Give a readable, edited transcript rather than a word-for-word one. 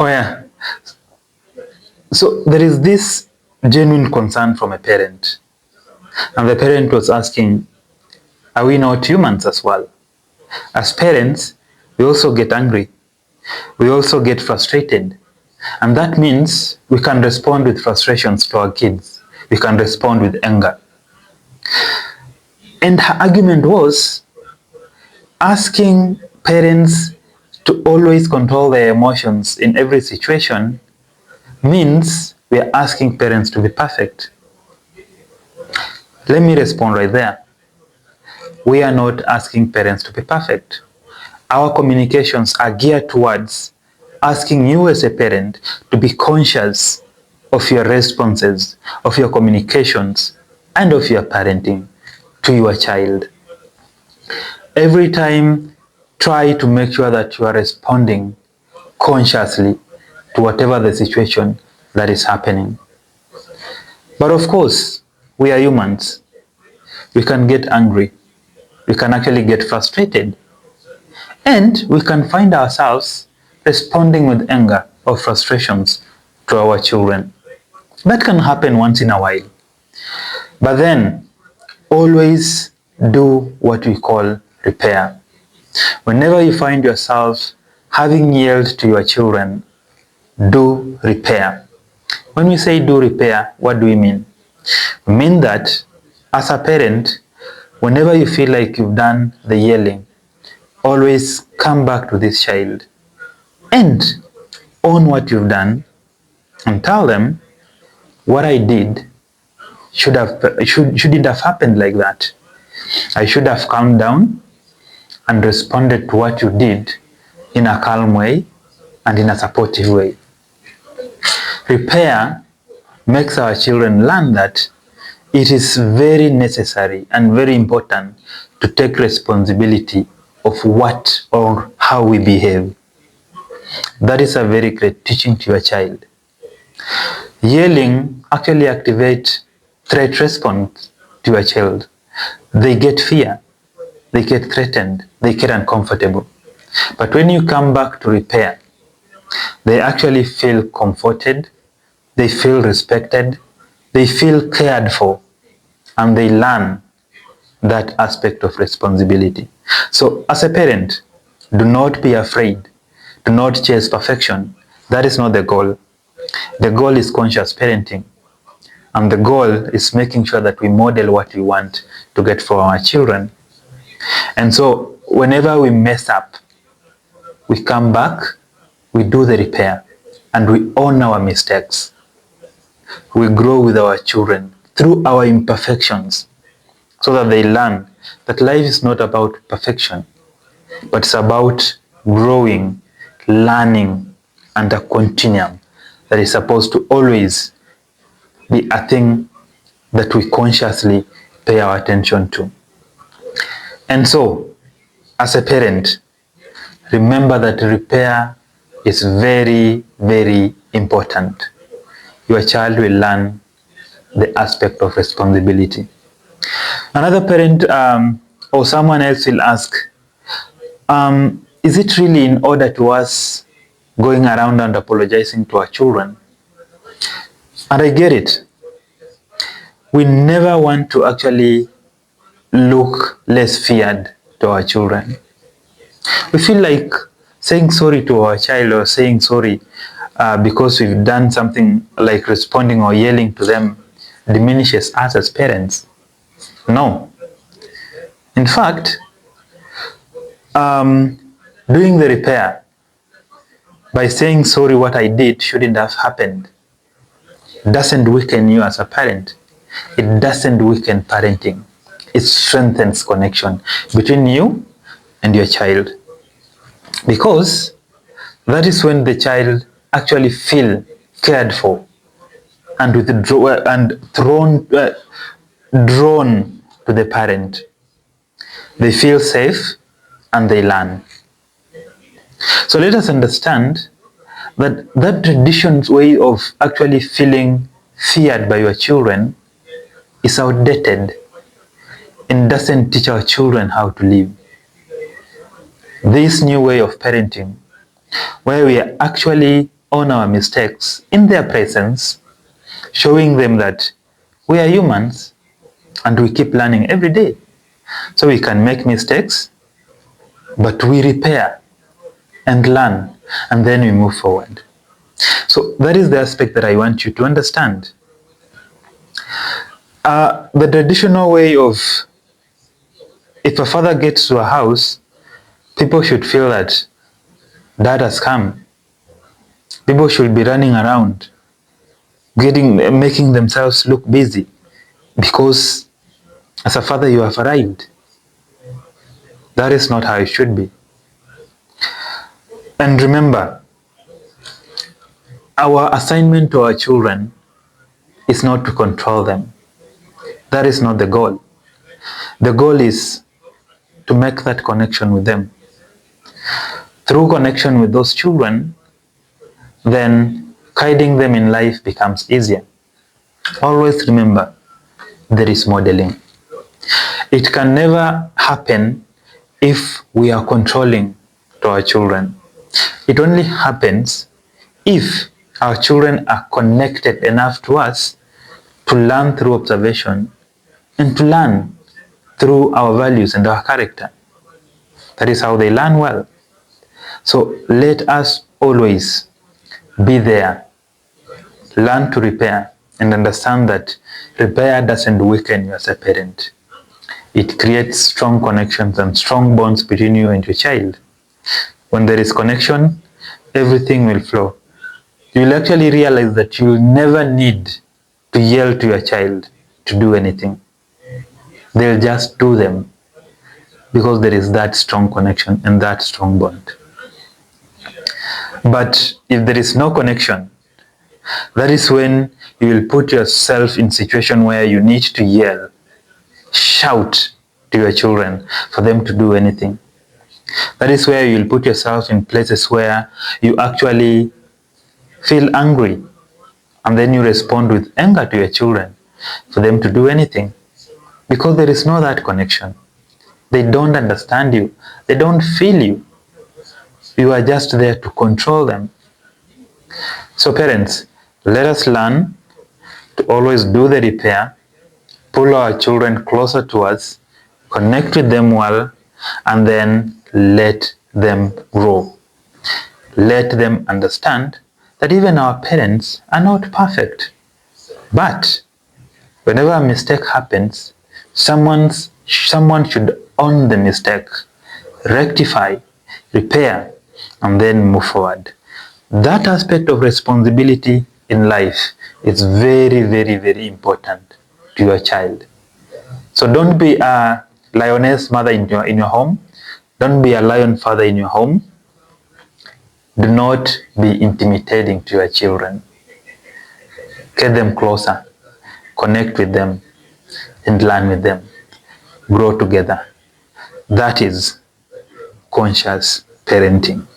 Oh yeah. So there is this genuine concern from a parent, and the parent was asking, are we not humans as well? As parents, we also get angry. We also get frustrated. And that means we can respond with frustrations to our kids. We can respond with anger. And her argument was asking parents to always control their emotions in every situation means we are asking parents to be perfect. Let me respond right there. We are not asking parents to be perfect. Our communications are geared towards asking you as a parent to be conscious of your responses, of your communications, and of your parenting to your child. Every time, try to make sure that you are responding consciously to whatever the situation that is happening. But of course, we are humans. We can get angry. We can actually get frustrated. And we can find ourselves responding with anger or frustrations to our children. That can happen once in a while. But then, always do what we call repair. Whenever you find yourself having yelled to your children, do repair. When we say do repair, what do we mean? We mean that as a parent, whenever you feel like you've done the yelling, always come back to this child and own what you've done and tell them what I did shouldn't have happened like that. I should have calmed down and responded to what you did in a calm way and in a supportive way. Repair makes our children learn that it is very necessary and very important to take responsibility of what or how we behave. That is a very great teaching to your child. Yelling actually activates threat response to your child. They get fear, they get threatened, they get uncomfortable. But when you come back to repair, they actually feel comforted, they feel respected, they feel cared for, and they learn that aspect of responsibility. So as a parent, do not be afraid, do not chase perfection. That is not the goal. The goal is conscious parenting. And the goal is making sure that we model what we want to get for our children. And so whenever we mess up, we come back, we do the repair, and we own our mistakes. We grow with our children through our imperfections so that they learn that life is not about perfection, but it's about growing, learning, and a continuum that is supposed to always be a thing that we consciously pay our attention to. And so, as a parent, remember that repair is very, very important. Your child will learn the aspect of responsibility. Another parent or someone else will ask, is it really in order to us going around and apologizing to our children? And I get it. We never want to actually look less feared to our children. We feel like saying sorry to our child or saying sorry because we've done something like responding or yelling to them diminishes us as parents. No. In fact, doing the repair by saying sorry, what I did shouldn't have happened, doesn't weaken you as a parent. It doesn't weaken parenting. It strengthens connection between you and your child. Because that is when the child actually feel cared for and drawn to the parent. They feel safe and they learn. So let us understand that that tradition's way of actually feeling feared by your children is outdated and doesn't teach our children how to live. This new way of parenting, where we are actually own our mistakes in their presence, showing them that we are humans and we keep learning every day. So we can make mistakes, but we repair and learn, and then we move forward. So that is the aspect that I want you to understand. The traditional way of, if a father gets to a house, people should feel that dad has come. People should be running around, making themselves look busy, because as a father you have arrived. That is not how it should be. And remember, our assignment to our children is not to control them. That is not the goal. The goal is to make that connection with them. Through connection with those children, then guiding them in life becomes easier. Always remember, there is modeling. It can never happen if we are controlling to our children. It only happens if our children are connected enough to us to learn through observation and to learn through our values and our character. That is how they learn well. So let us always be there, learn to repair, and understand that repair doesn't weaken you as a parent. It creates strong connections and strong bonds between you and your child. When there is connection, everything will flow. You will actually realize that you will never need to yell to your child to do anything. They'll just do them because there is that strong connection and that strong bond. But if there is no connection, that is when you will put yourself in a situation where you need to yell, shout to your children for them to do anything. That is where you will put yourself in places where you actually feel angry, and then you respond with anger to your children for them to do anything, because there is no that connection. They don't understand you. They don't feel you. You are just there to control them. So parents, let us learn to always do the repair, pull our children closer to us, connect with them well, and then let them grow. Let them understand that even our parents are not perfect. But whenever a mistake happens, someone should own the mistake, rectify, repair, and then move forward. That aspect of responsibility in life is very, very, very important to your child. So don't be a lioness mother in your home. Don't be a lion father in your home. Do not be intimidating to your children. Get them closer, connect with them, and learn with them. Grow together. That is conscious parenting.